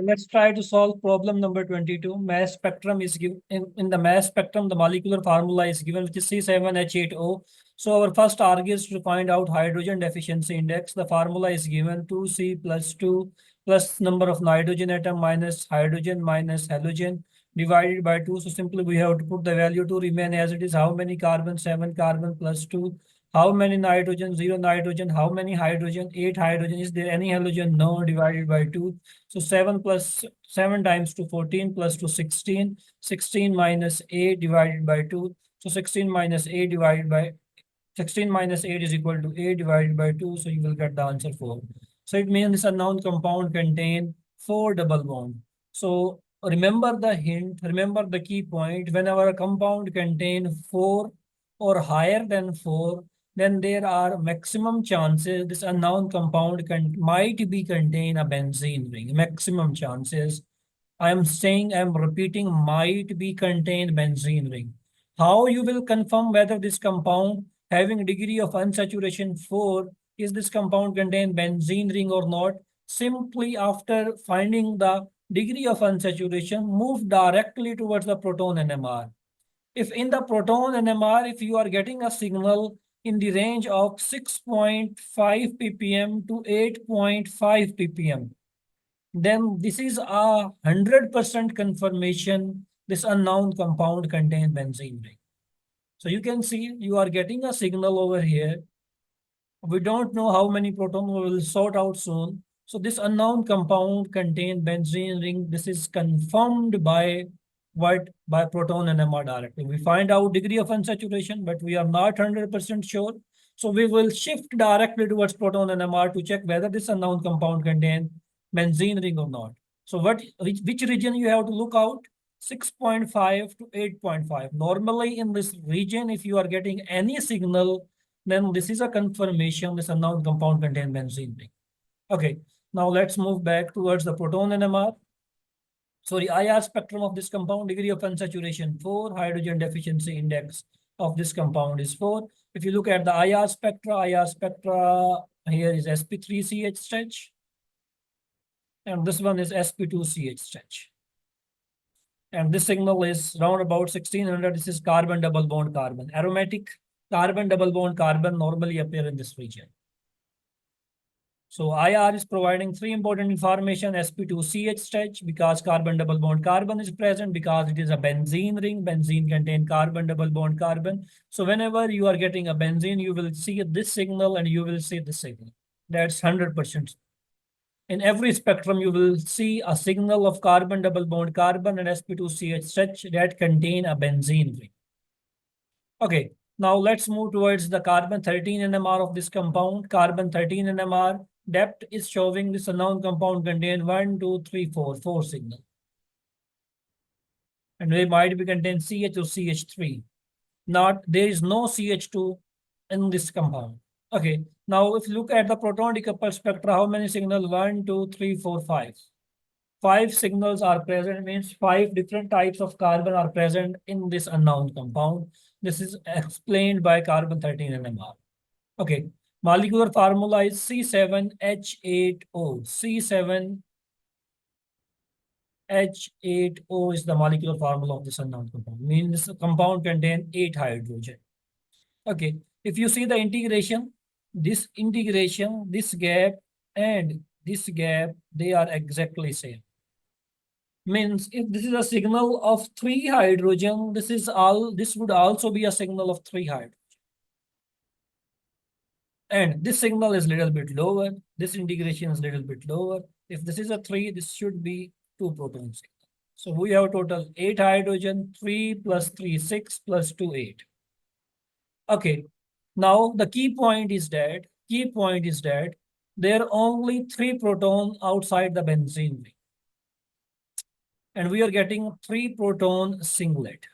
let's try to solve problem number 22. Mass spectrum is given in the mass spectrum, the molecular formula is given, which is C7H8O. So our first target is to find out hydrogen deficiency index. The formula is given 2C plus 2 plus number of nitrogen atom minus hydrogen minus halogen divided by 2. So simply we have to put the value to remain as it is. How many carbon? 7 carbon plus 2. How many nitrogen? 0 nitrogen. How many hydrogen? 8 hydrogen. Is there any halogen? No, divided by 2. So 7 plus 7 times 2, 14 plus 2, 16. 16 minus 8 divided by 2. So 16 minus 8 divided by 16 minus 8 is equal to 8 divided by 2. So you will get the answer 4. So it means this unknown compound contain 4 double bond. So remember the hint, remember the key point. Whenever a compound contain 4 or higher than 4, then there are maximum chances this unknown compound might be contain a benzene ring. Maximum chances. I am saying, I am repeating, might be contain benzene ring. How you will confirm whether this compound having degree of unsaturation 4, is this compound contain benzene ring or not? Simply after finding the degree of unsaturation, move directly towards the proton NMR. If in the proton NMR, if you are getting a signal in the range of 6.5 ppm to 8.5 ppm, then this is a 100% confirmation this unknown compound contains benzene ring. So you can see you are getting a signal over here. We don't know how many protons we will sort out soon. So this unknown compound contains benzene ring. This is confirmed by what? By proton NMR directly. We find out degree of unsaturation, but we are not 100% sure. So we will shift directly towards proton NMR to check whether this unknown compound contains benzene ring or not. So which region you have to look out? 6.5 to 8.5. Normally in this region, if you are getting any signal, then this is a confirmation this unknown compound contains benzene ring. Okay, now let's move back towards the proton NMR. So the IR spectrum of this compound, degree of unsaturation 4, hydrogen deficiency index of this compound is 4. If you look at the IR spectra here is sp3CH stretch, and this one is sp2CH stretch. And this signal is round about 1600. This is carbon double bond carbon. Aromatic carbon double bond carbon normally appear in this region. So IR is providing 3 important information: sp2CH stretch because carbon double bond carbon is present, because it is a benzene ring. Benzene contain carbon double bond carbon. So whenever you are getting a benzene, you will see this signal and you will see this signal. That's 100%. In every spectrum, you will see a signal of carbon double bond carbon and sp2CH stretch that contain a benzene ring. Okay, now let's move towards the carbon 13 NMR of this compound. Carbon 13 NMR depth is showing this unknown compound contain 1, 2, 3, 4 signal. And they might be contain CH or CH3. There is no CH2 in this compound. Okay, now if you look at the proton decoupled spectra, how many signals? 1, 2, 3, 4, 5. 5 signals are present, means 5 different types of carbon are present in this unknown compound. This is explained by carbon 13 NMR. Okay, molecular formula is C7H8O. C7H8O is the molecular formula of this unknown compound. Means the compound contains 8 hydrogen. Okay, if you see the integration, this gap and this gap, they are exactly same. Means if this is a signal of 3 hydrogen, this would also be a signal of 3 hydrogen. And this signal is little bit lower. This integration is little bit lower. If this is a 3, this should be 2 proton signal. So we have total 8 hydrogen, 3 plus 3, 6 plus 2, 8. Okay, now the key point is that there are only 3 protons outside the benzene ring. And we are getting 3 proton singlet.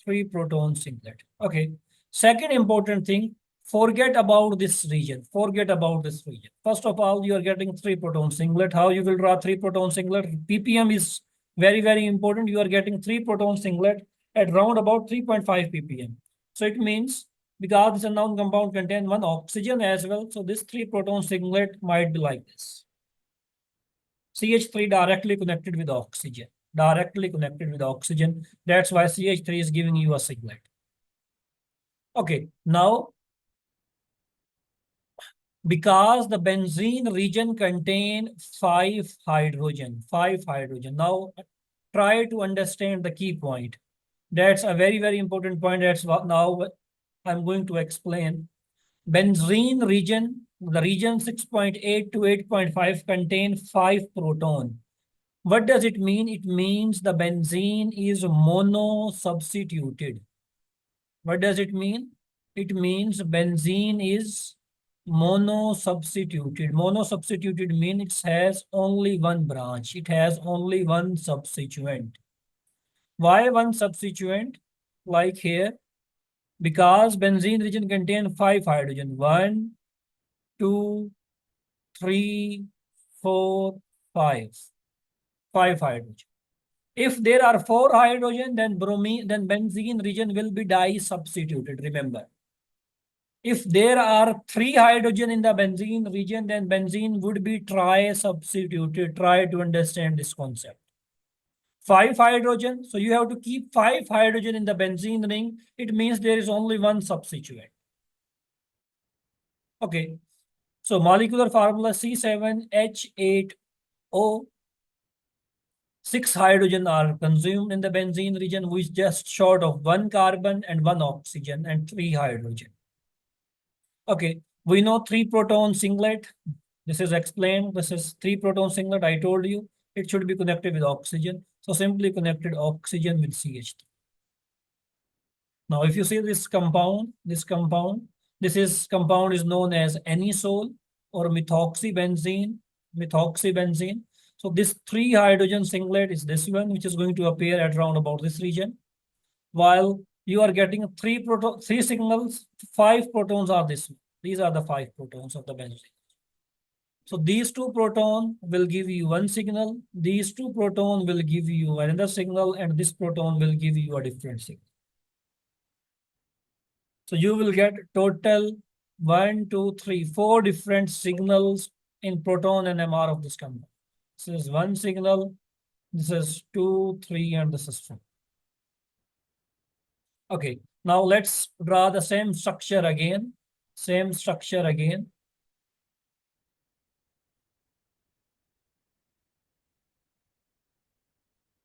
3 proton singlet. Okay. Second important thing, forget about this region. First of all, you are getting 3 proton singlet. How you will draw 3 proton singlet? PPM is very, very important. You are getting 3 proton singlet at round about 3.5 ppm. So it means because this unknown compound contains 1 oxygen as well, so this 3 proton singlet might be like this. CH3 directly connected with oxygen. Directly connected with oxygen. That's why CH3 is giving you a singlet. Okay, now because the benzene region contain five hydrogen. Now try to understand the key point. That's a very, very important point. That's what now I'm going to explain. Benzene region, the region 6.8 to 8.5 contain 5 proton. What does it mean? It means the benzene is mono-substituted. What does it mean? It means benzene is mono-substituted. Mono-substituted means it has only one branch. It has only one substituent. Why one substituent? Like here, because benzene region contains 5 hydrogen. 1, 2, 3, 4, 5. 5 hydrogen. If there are 4 hydrogen, then benzene region will be di-substituted, remember. If there are 3 hydrogen in the benzene region, then benzene would be tri-substituted. Try to understand this concept. 5 hydrogen, so you have to keep 5 hydrogen in the benzene ring. It means there is only one substituent. Okay, so molecular formula C7H8O. 6 hydrogen are consumed in the benzene region, which is just short of 1 carbon and 1 oxygen and 3 hydrogen. Okay, we know 3 proton singlet. This is explained. This is 3 proton singlet. I told you it should be connected with oxygen. So simply connected oxygen with CH3. Now, if you see this compound, this compound is known as anisole or methoxybenzene. Methoxybenzene. So this 3 hydrogen singlet is this one, which is going to appear at around about this region. While you are getting 3 signals, 5 protons are this one. These are the 5 protons of the benzene. So these 2 proton will give you one signal. These 2 proton will give you another signal, and this proton will give you a different signal. So you will get total 1, 2, 3, 4 different signals in proton and MR of this compound. This is one signal, this is 2, 3, and this is 4. Okay, now let's draw the same structure again. Same structure again.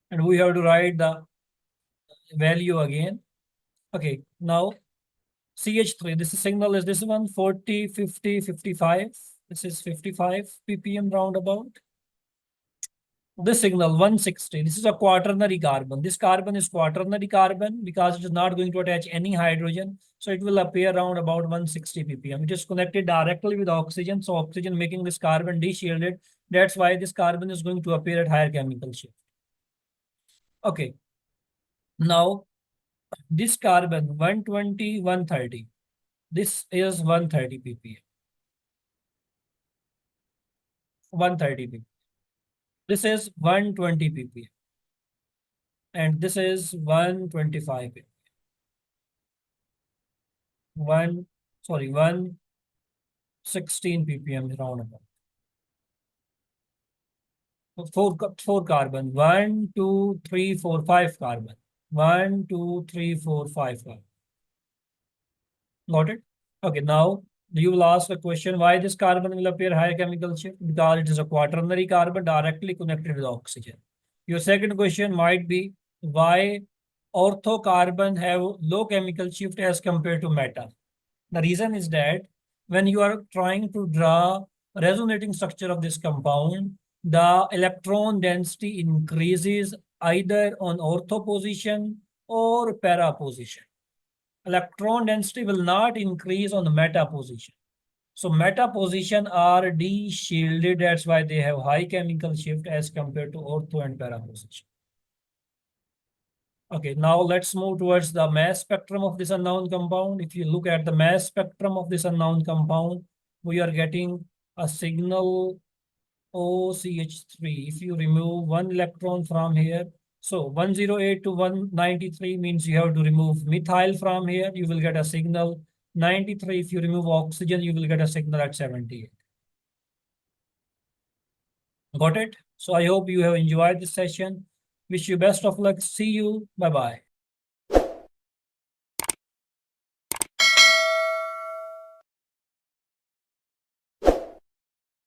And we have to write the value again. Okay, now CH3, this signal is this one, 40, 50, 55. This is 55 ppm roundabout. This signal 160, this is a quaternary carbon. This carbon is quaternary carbon because it is not going to attach any hydrogen. So it will appear around about 160 ppm. It is connected directly with oxygen. So oxygen making this carbon de-shielded. That's why this carbon is going to appear at higher chemical shift. Okay. Now this carbon 120, 130. This is 130 ppm. 130 ppm. This is 120 ppm. And this is 125 ppm. 116 ppm roundabout. Four carbon. 1, 2, 3, 4, 5 carbon. 1, 2, 3, 4, 5 carbon. Got it? Okay, now you will ask the question why this carbon will appear higher chemical shift? Because it is a quaternary carbon directly connected with oxygen. Your second question might be why ortho carbon have low chemical shift as compared to meta. The reason is that when you are trying to draw resonating structure of this compound, the electron density increases either on ortho position or para position. Electron density will not increase on the meta position. So meta position are de-shielded. That's why they have high chemical shift as compared to ortho and para position. Okay, now let's move towards the mass spectrum of this unknown compound. If you look at the mass spectrum of this unknown compound, we are getting a signal OCH3. If you remove one electron from here, so 108 to 193 means you have to remove methyl from here, you will get a signal 93. If you remove oxygen, you will get a signal at 78. Got it? So I hope you have enjoyed this session. Wish you best of luck. See you. Bye bye.